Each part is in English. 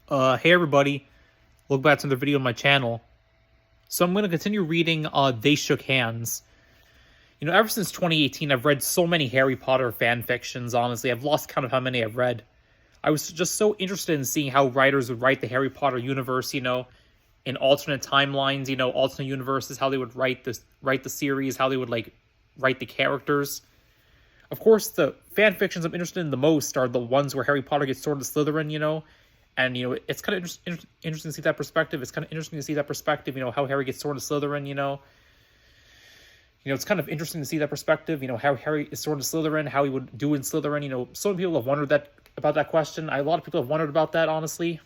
Hey everybody, welcome back to another video on my channel. So I'm going to continue reading They Shook Hands. Ever since 2018, I've read so many Harry Potter fan fictions, honestly. I've lost count of how many I've read. I was just so interested in seeing how writers would write the Harry Potter universe, in alternate timelines, alternate universes, how they would write the series, how they would, write the characters. Of course, the fan fictions I'm interested in the most are the ones where Harry Potter gets Sword of Slytherin, and it's kind of interesting to see that perspective. It's kind of interesting to see that perspective. How Harry gets Sword of Slytherin. It's kind of interesting to see that perspective. How Harry is Sword of Slytherin, how he would do in Slytherin. So many people have wondered about that question. A lot of people have wondered about that. Honestly,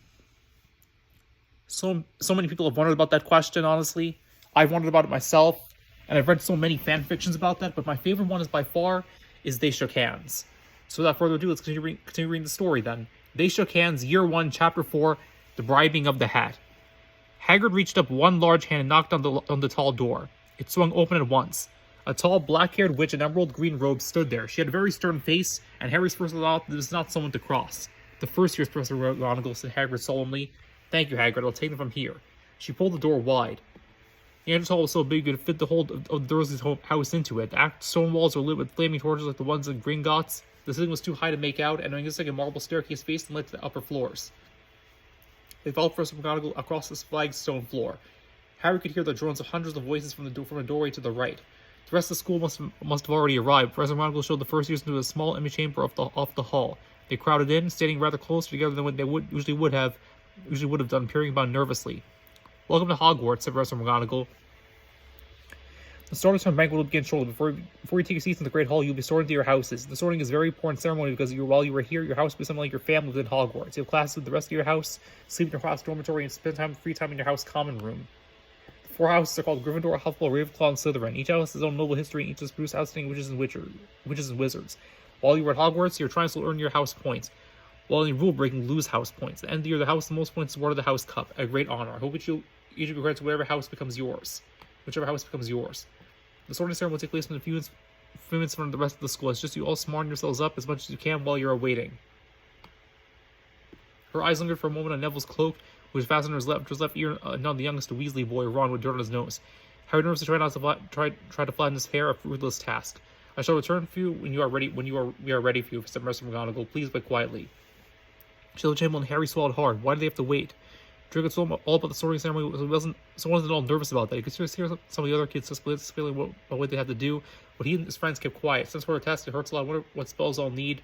so many people have wondered about that question. Honestly, I've wondered about it myself, and I've read so many fan fictions about that. But my favorite one is by far They Shook Hands. So without further ado, let's continue reading the story then. They Shook Hands, Year 1, Chapter 4, The Bribing of the Hat. Hagrid reached up one large hand and knocked on the tall door. It swung open at once. A tall, black-haired witch in emerald green robe stood there. She had a very stern face, and Harry's first thought was not someone to cross. The first year's Professor McGonagall, said Hagrid solemnly. Thank you, Hagrid. I'll take them from here. She pulled the door wide. The entrance hall was so big it could fit the whole of the Dursley's house into it. The stone walls were lit with flaming torches like the ones in Gringotts. The ceiling was too high to make out, and a second marble staircase faced and led to the upper floors. They followed Professor McGonagall across this flagstone floor. Harry could hear the drones of hundreds of voices from a doorway to the right. The rest of the school must have already arrived. Professor McGonagall showed the first years into a small empty chamber off the hall. They crowded in, standing rather closer together than what they usually would have done, peering about nervously. Welcome to Hogwarts, said Professor McGonagall. The sorting banquet will begin shortly. Before you take your seats in the Great Hall, you'll be sorted to your houses. The sorting is a very important ceremony because while you were here, your house will be something like your family within Hogwarts. You have classes with the rest of your house, sleep in your house dormitory, and spend free time in your house common room. The 4 houses are called Gryffindor, Hufflepuff, Ravenclaw, and Slytherin. Each house has its own noble history, and each has produced outstanding witches and wizards. While you were at Hogwarts, your triumphs will earn your house points. While in rule breaking, lose house points. At the end of the year, the house with the most points is awarded the House Cup, a great honor. I hope each of you grants whichever house becomes yours. The sorting ceremony will take place in a few minutes from the rest of the school. It's just you all smarten yourselves up as much as you can while you're awaiting. Her eyes lingered for a moment on Neville's cloak, which was fastened on his left ear, and on the youngest Weasley boy, Ron, with dirt on his nose. Harry nervously tried to flatten his hair, a fruitless task. I shall return for you when we are ready for you, said Professor McGonagall. Please, but quietly. She looked at him and Harry swallowed hard. Why did they have to wait? Draco told him all about the sorting ceremony, so he wasn't at all nervous about that. He could hear some of the other kids speculating what they had to do, but he and his friends kept quiet. Since we're a test, it hurts a lot. I wonder what spells I'll need.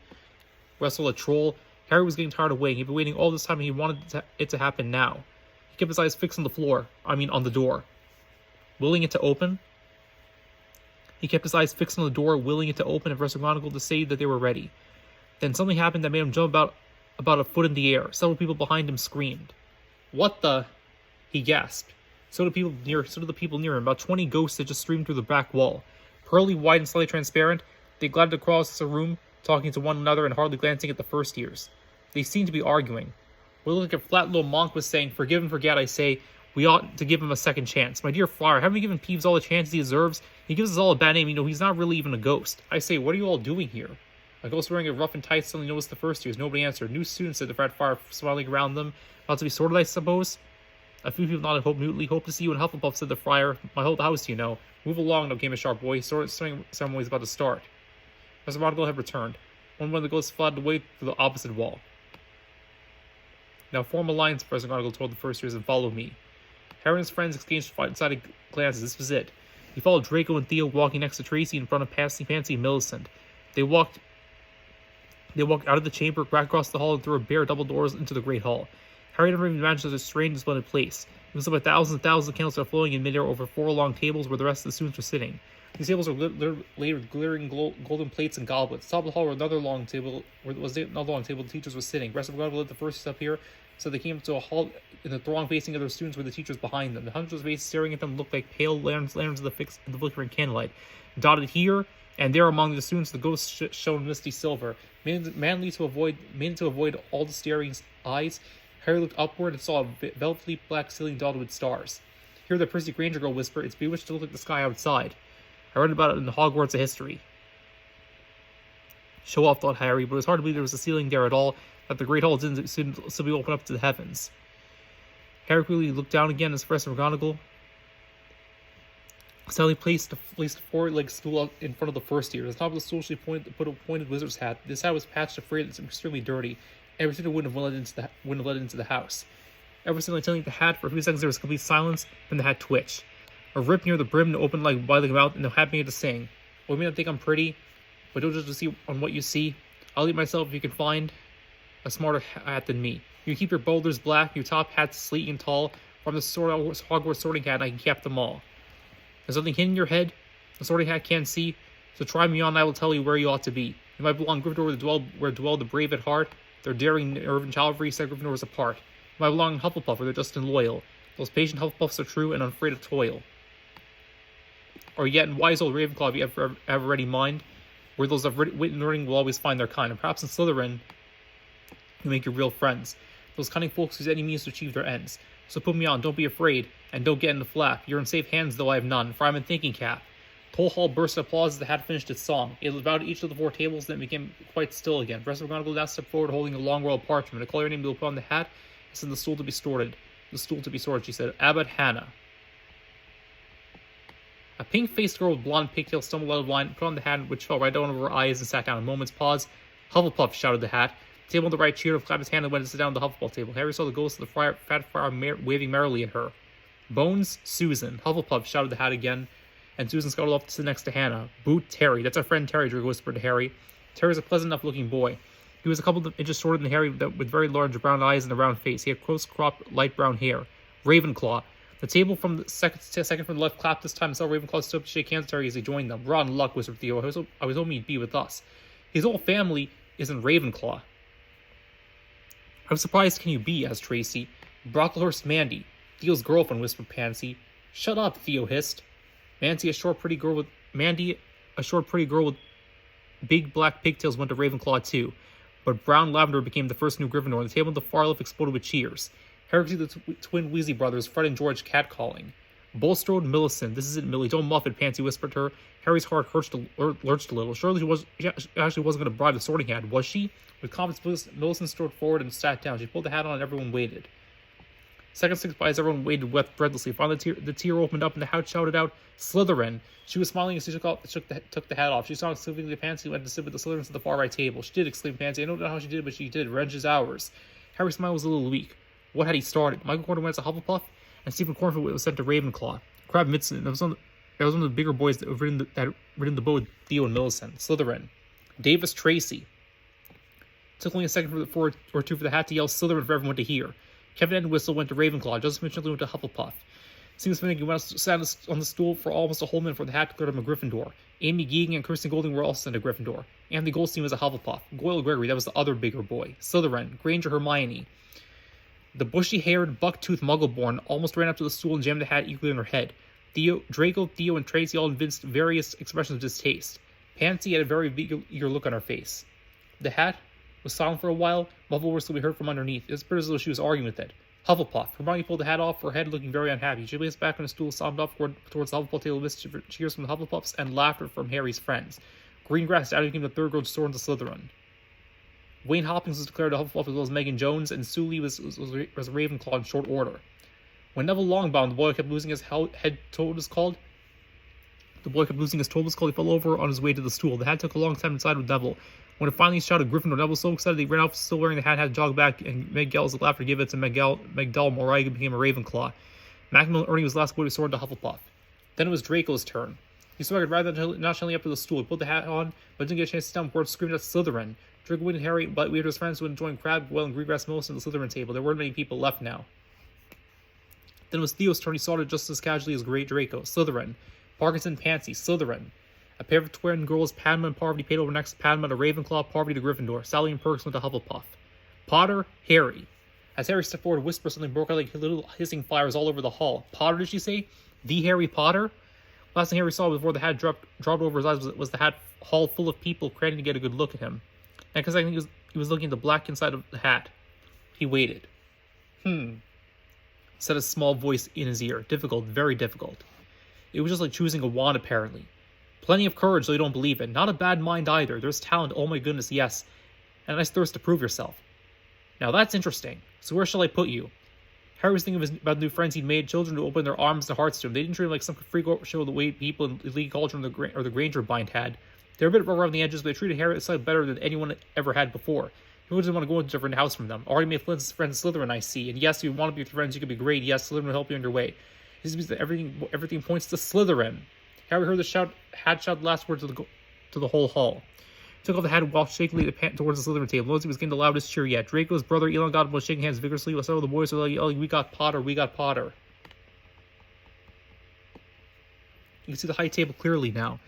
Wrestle a troll. Harry was getting tired of waiting. He'd been waiting all this time, and he wanted it to happen now. He kept his eyes fixed on the door. Willing it to open? He kept his eyes fixed on the door, willing it to open, and Professor McGonagall to say that they were ready. Then something happened that made him jump about a foot in the air. Several people behind him screamed. What the? He gasped. So did the people near him. About 20 ghosts had just streamed through the back wall. Pearly, white, and slightly transparent, they glided across the room, talking to one another and hardly glancing at the first years. They seemed to be arguing. What looked like a flat little monk was saying, "Forgive and forget, I say. We ought to give him a second chance. My dear Friar, haven't we given Peeves all the chances he deserves? He gives us all a bad name. He's not really even a ghost. I say, what are you all doing here?" A ghost wearing a ruff and tights suddenly noticed the first years. Nobody answered. New students, said the fat friar, smiling around them. About to be sorted, I suppose? A few people nodded mutely. Hope to see you in Hufflepuff, said the friar. My whole house, you know. Move along, now came a sharp voice. Sorting ceremony is about to start. Professor McGonagall had returned. One of the ghosts fled away to the opposite wall. Now form a line, Professor McGonagall told the first years, and follow me. Harry and his friends exchanged excited glances. This was it. He followed Draco and Theo walking next to Tracy in front of Pansy and Millicent. They walked out of the chamber, back across the hall, and through a bare double doors into the great hall. Harry never even imagined such a strange and splendid place. It was lit by thousands and thousands of candles that were flowing in midair over 4 long tables where the rest of the students were sitting. These tables were laid with glittering golden plates and goblets. Top of the hall was another long table. The teachers were sitting. Professor McGonagall led the first step here, so they came to a halt in the throng facing other students with the teachers behind them. The hundreds of faces staring at them looked like pale lanterns in the flickering candlelight. Dotted here and there among the students, the ghosts shone misty silver. Mainly to avoid all the staring eyes, Harry looked upward and saw a velvety black ceiling dotted with stars. Here the Percy Granger girl whispered, "It's bewitched to look like the sky outside. I read about it in the Hogwarts of History." Show off, thought Harry, but it was hard to believe there was a ceiling there at all. that the great hall didn't simply open up to the heavens. Harry quickly looked down again as Professor McGonagall Sally placed a four-legged stool up in front of the first year. At the top of the stool, she put a pointed wizard's hat. This hat was patched, afraid it's extremely dirty. Every single wouldn't have let it into the house. Ever since until the hat, for a few seconds there was complete silence, then the hat twitched. A rip near the brim opened like by the mouth, and the hat began to sing. Well, you may not think I'm pretty, but don't judge to see on what you see. I'll eat myself if you can find a smarter hat than me. You keep your boulders black, your top hats sleek and tall. From the Hogwarts sorting hat, I can cap them all. There's something hidden in your head the sorting hat can't see, so try me on and I will tell you where you ought to be. You might belong Gryffindor where dwell the brave at heart. Their daring nerve and chivalry set Gryffindors apart. You might belong in Hufflepuff where they're just and loyal. Those patient Hufflepuffs are true and unafraid of toil. Or yet in wise old Ravenclaw, if you ever ready mind, where those of wit and learning will always find their kind. And perhaps in Slytherin, you make your real friends. Those cunning folks use any means to achieve their ends. So put me on, don't be afraid, and don't get in the flap. You're in safe hands, though I have none, for I'm in thinking cap. The whole hall burst in applause as the hat finished its song. It devoured each of the four tables, then became quite still again. Professor McGonagall now stepped forward, holding a long roll of parchment. To call your name to put on the hat, and send the stool to be sorted. The stool to be sorted, she said. Abbot Hannah. A pink-faced girl with blonde pigtails stumbled out of line, put on the hat, which fell right down over her eyes, and sat down. A moment's pause. Hufflepuff, shouted the hat. The table on the right cheered, clapped his hand, and went to sit down at the Hufflepuff table. Harry saw the ghost of the fat friar waving merrily at her. Bones, Susan. Hufflepuff, shouted the hat again, and Susan scuttled off to sit next to Hannah. Boot, Terry. That's our friend Terry, Draco whispered to Harry. Terry's a pleasant enough-looking boy. He was a couple of inches shorter than Harry, with very large brown eyes and a round face. He had close-cropped, light brown hair. Ravenclaw. The table from the second from the left clapped this time, and saw Ravenclaw stood up to shake hands with Harry as he joined them. Rotten luck, whispered Theo. I was hoping he'd be with us. His whole family isn't Ravenclaw. I'm surprised can you be, asked Tracy. Brocklehurst Mandy. Theo's girlfriend, whispered Pansy. Shut up, Theo hissed. Mandy, a short pretty girl with big black pigtails, went to Ravenclaw too. But Brown Lavender became the first new Gryffindor, and the table on the far left exploded with cheers. Harry could see the twin Weasley brothers, Fred and George, catcalling. Bulstrode, Millicent. This isn't Millie. Don't muff it, Pansy whispered to her. Harry's heart lurched a little. Surely she actually wasn't going to bribe the sorting hat, was she? With confidence, Millicent strode forward and sat down. She pulled the hat on and everyone waited. Seconds ticked by as everyone waited breathlessly. Finally, the tier opened up and the hat shouted out, Slytherin. She was smiling as she took the hat off. She saw specifically Pansy went to sit with the Slytherins at the far right table. She did, exclaimed Pansy. I don't know how she did it, but she did. Revenge is ours. Harry's smile was a little weak. What had he started? Michael Corner went to Hufflepuff, and Stephen Cornfield was sent to Ravenclaw. Crabbe Mitson, that was one of the bigger boys that had ridden the boat with Theo and Millicent. Slytherin. Davis Tracy. It took only a second for the hat to yell Slytherin for everyone to hear. Kevin Entwistle went to Ravenclaw. Joseph Mitchell went to Hufflepuff. Seems Finnegan went sat on the stool for almost a whole minute before the hat declared him a Gryffindor. Amy Geegan and Kirsten Golding were also sent to Gryffindor. Anthony Goldstein was a Hufflepuff. Goyle Gregory, that was the other bigger boy. Slytherin. Granger Hermione. The bushy-haired, buck-toothed Muggleborn almost ran up to the stool and jammed the hat equally on her head. Draco, Theo, and Tracy all evinced various expressions of distaste. Pansy had a very eager look on her face. The hat was silent for a while. Muffled words could be heard from underneath. It was as though she was arguing with it. Hufflepuff. Hermione pulled the hat off her head, looking very unhappy. She placed back on the stool, sobbed off towards the Hufflepuff table with cheers from the Hufflepuffs and laughter from Harry's friends. Greengrass added became the third girl to soar into Slytherin. Wayne Hopkins was declared a Hufflepuff as well as Megan Jones, and Sue Lee was Ravenclaw in short order. When Neville Longbottom, the boy kept losing his head toad was called. He fell over on his way to the stool. The hat took a long time to decide with Neville. When it finally shouted Gryffindor, Neville was so excited he ran off, still wearing the hat, had to jog back, and Meg Gall's laughter gave it to Magdal Morai, who became a Ravenclaw. Macmillan Ernie was the last boy to soar into Hufflepuff. Then it was Draco's turn. He swaggered rather nonchalantly up to the stool. He pulled the hat on, but didn't get a chance to sit down before it screamed at Slytherin. Draco and Harry, but we had his friends who had joined Crabbe, Goyle, and Greengrass Millicent at the Slytherin table. There weren't many people left now. Then it was Theo's turn. He sauntered just as casually as Great Draco. Slytherin. Parkinson Pansy. Slytherin. A pair of twin girls, Padma and Parvati, paid over next to Padma to Ravenclaw, Parvati to Gryffindor. Sally and Perks went to Hufflepuff. Potter, Harry. As Harry stepped forward, a whisper something broke out like little hissing fires all over the hall. Potter, did she say? The Harry Potter? Last thing Harry saw before the hat dropped over his eyes was the hall full of people craning to get a good look at him. And because I think he was looking at the black inside of the hat. He waited. Said a small voice in his ear. Difficult, very difficult. It was just like choosing a wand, apparently. Plenty of courage, though you don't believe it. Not a bad mind either. There's talent, oh my goodness, yes. And a nice thirst to prove yourself. Now that's interesting. So where shall I put you? Harry was thinking about the new friends he'd made, children who opened their arms and hearts to him. They didn't treat him like some freak show the way people in League Culture or the Granger Bind had. They were a bit rough around the edges, but they treated Harry slightly better than anyone ever had before. He didn't want to go into a different house from them. Already made friends Slytherin, I see. And yes, if you want to be with your friends, you could be great. Yes, Slytherin will help you on your way. This means that everything points to Slytherin. Harry heard the last word to the whole hall. He took off the hat and walked shakily towards the Slytherin table. Nosy was getting the loudest cheer yet. Draco's brother Elon Godwin was shaking hands vigorously, while some of the boys were yelling, "We got Potter, we got Potter." You can see the high table clearly now.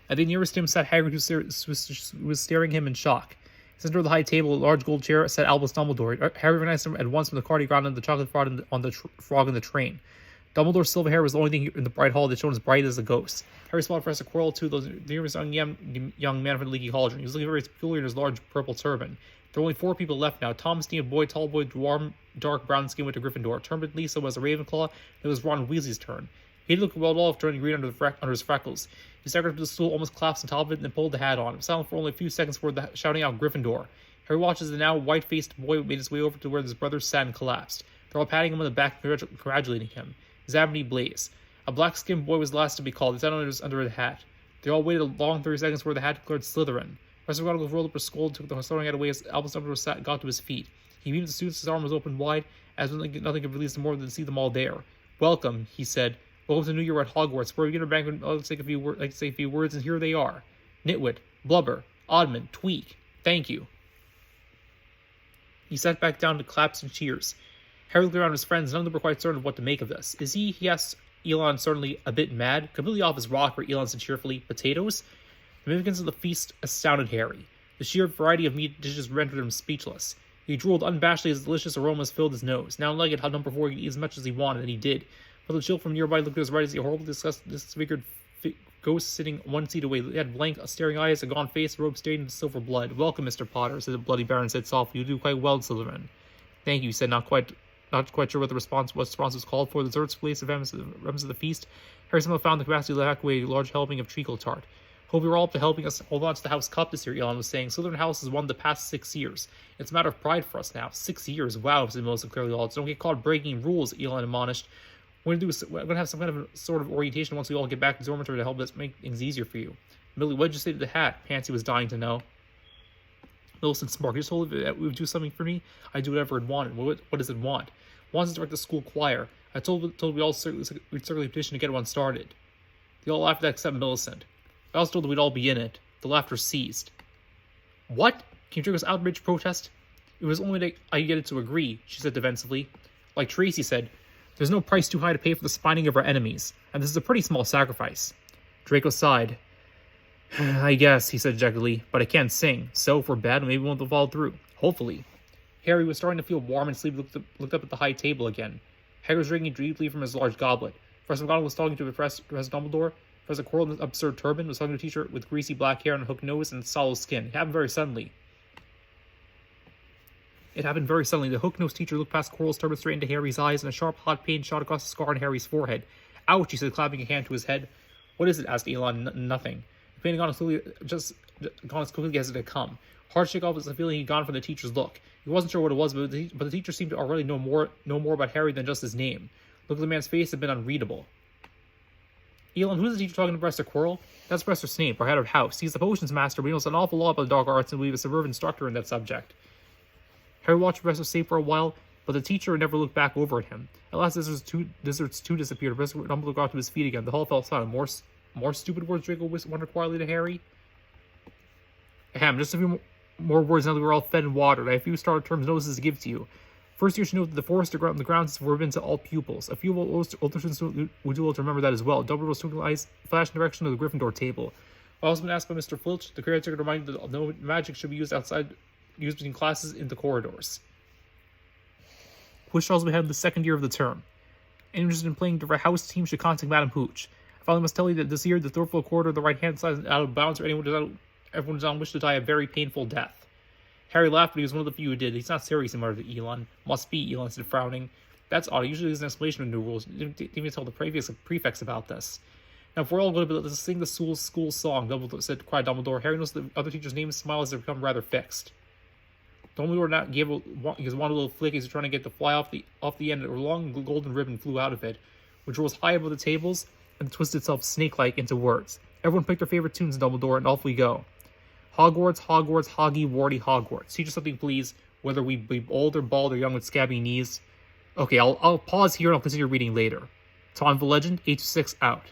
At the nearest him sat Hagrid, who was staring him in shock. In the center of the high table, a large gold chair, sat Albus Dumbledore. Harry recognized him at once from the card he ground on the chocolate frog on the frog in the train. Dumbledore's silver hair was the only thing in the bright hall that shone as bright as a ghost. Harry spotted Professor Quirrell, too, the nearest young man from the Leaky Cauldron. He was looking very peculiar in his large purple turban. There were only 4 people left now. Thomas Dean, a boy, tall boy, warm, dark brown skin, went to Gryffindor. Turban Lisa was a Ravenclaw. It was Ron Weasley's turn. He looked well off, turning green under his freckles. He staggered up to the stool, almost collapsed on top of it, and then pulled the hat on. He was silent for only a few seconds before shouting out Gryffindor. Harry watched as the now white-faced boy made his way over to where his brother sat and collapsed. They're all patting him on the back and congratulating him. His abney blazed. A black-skinned boy was the last to be called. He sat under the hat. They all waited a long 30 seconds before the hat declared Slytherin. Professor McGonagall rolled up her skull and took the throwing hat away as Albus Dumbledore got to his feet. He beamed at the students, his arm was open wide, as nothing could release him more than to see them all there. "Welcome," he said. "Welcome to the new year at Hogwarts. Before we get our bank, I'd like to say a few words, and here they are. Nitwit, Blubber, Oddman, Tweak. Thank you." He sat back down to claps and cheers. Harry looked around his friends, none of them were quite certain of what to make of this. "Is he?" he asked Elon, certainly a bit mad. Completely off his rocker, Elon said cheerfully. "Potatoes?" The significance of the feast astounded Harry. The sheer variety of meat dishes rendered him speechless. He drooled unabashedly as delicious aromas filled his nose. Now like it how number 4 he could eat as much as he wanted, and he did. But the chill from nearby looked to his right as he horribly disfigured ghost sitting 1 seat away. He had blank, staring eyes, a gaunt face, a robe stained in silver blood. "Welcome, Mr. Potter," said the bloody Baron said softly. "You do quite well, Slytherin." "Thank you," he said, not quite sure what the response was called for. The desserts place of remnants of the feast. Harry somehow found the capacity to lack away a large helping of treacle tart. "Hope you're all up to helping us hold on to the House Cup this year," Elon was saying. "Slytherin House has won the past 6 years. It's a matter of pride for us now." 6 years? Wow, said Melissa clearly all. "Don't get caught breaking rules," Elon admonished. We're going to have some kind of sort of orientation once we all get back to the dormitory to help us make things easier for you. "Millie, what did you say to the hat?" Pansy was dying to know. Millicent smirked. "You just told it it would do something for me. I do whatever it wanted. What does it want?" "Wants to direct the school choir. I told we all we'd certainly petition to get one started." They all laughed at that except Millicent. "I also told that we'd all be in it." The laughter ceased. "What?" came Draco's outraged protest. "It was only that I get it to agree," she said defensively. "Like Tracy said, there's no price too high to pay for the spining of our enemies, and this is a pretty small sacrifice." Draco sighed. "I guess," he said dejectedly, "but I can't sing, so if we're bad, maybe we won't follow through. Hopefully." Harry was starting to feel warm and sleepy, looked up at the high table again. Harry was drinking deeply from his large goblet. Professor McGonagall was talking to Professor Dumbledore. Professor Quirrell in an absurd turban was talking to a teacher with greasy black hair and a hooked nose and sallow skin. It happened very suddenly. The hook-nosed teacher looked past Quirrell's turban straight into Harry's eyes, and a sharp, hot pain shot across the scar on Harry's forehead. "Ouch," he said, clapping a hand to his head. "What is it?" asked Elon. Nothing. The pain had gone as quickly as it had come. Hard shake off was the feeling he'd gone from the teacher's look. He wasn't sure what it was, but the teacher seemed to already know more about Harry than just his name. The look of the man's face had been unreadable. "Elon, who's the teacher talking to Professor Quirrell?" "That's Professor Snape, our head of house. He's the potions master, but he knows an awful lot about the dark arts and will be a superb instructor in that subject." Harry watched Professor Snape for a while, but the teacher never looked back over at him. At last, Deserts 2 disappeared. Professor Dumbledore got to his feet again. The hall fell silent. More stupid words, Draco wondered quietly to Harry. Just a few more words now that we're all fed and watered. I have a few starter terms notices to give to you. First, you should note that the forest on the grounds is forbidden to all pupils. A few older students would do well to remember that as well. Dumbledore's twinkling eyes flashed in the direction of the Gryffindor table. I've also been asked by Mr. Filch. The caretaker reminded that no magic should be used between classes in the corridors. Quiz trials will be held in the second year of the term. Anyone interested in playing the house team should contact Madam Hooch. I finally must tell you that this year the Thornfield corridor, the right-hand side, is out of bounds for everyone does not wish to die a very painful death. Harry laughed, but he was one of the few who did. "He's not serious," he muttered to Elon. "Must be," Elon said, frowning. "That's odd. Usually there's an explanation of new rules. You didn't even tell the prefects about this." "Now, if we're all going to let's sing the school song," cried Dumbledore. Harry knows the other teacher's name and smile as they become rather fixed. Dumbledore not gave because one little flick as he's trying to get the fly off the end. A long golden ribbon flew out of it, which rose high above the tables and twisted itself snake-like into words. Everyone picked their favorite tunes, Dumbledore, and off we go. Hogwarts, Hogwarts, Hoggy, Warty, Hogwarts. Teach us something, please, whether we be old or bald or young with scabby knees. Okay, I'll pause here and I'll continue reading later. Time for Legend, 8 to 6 out.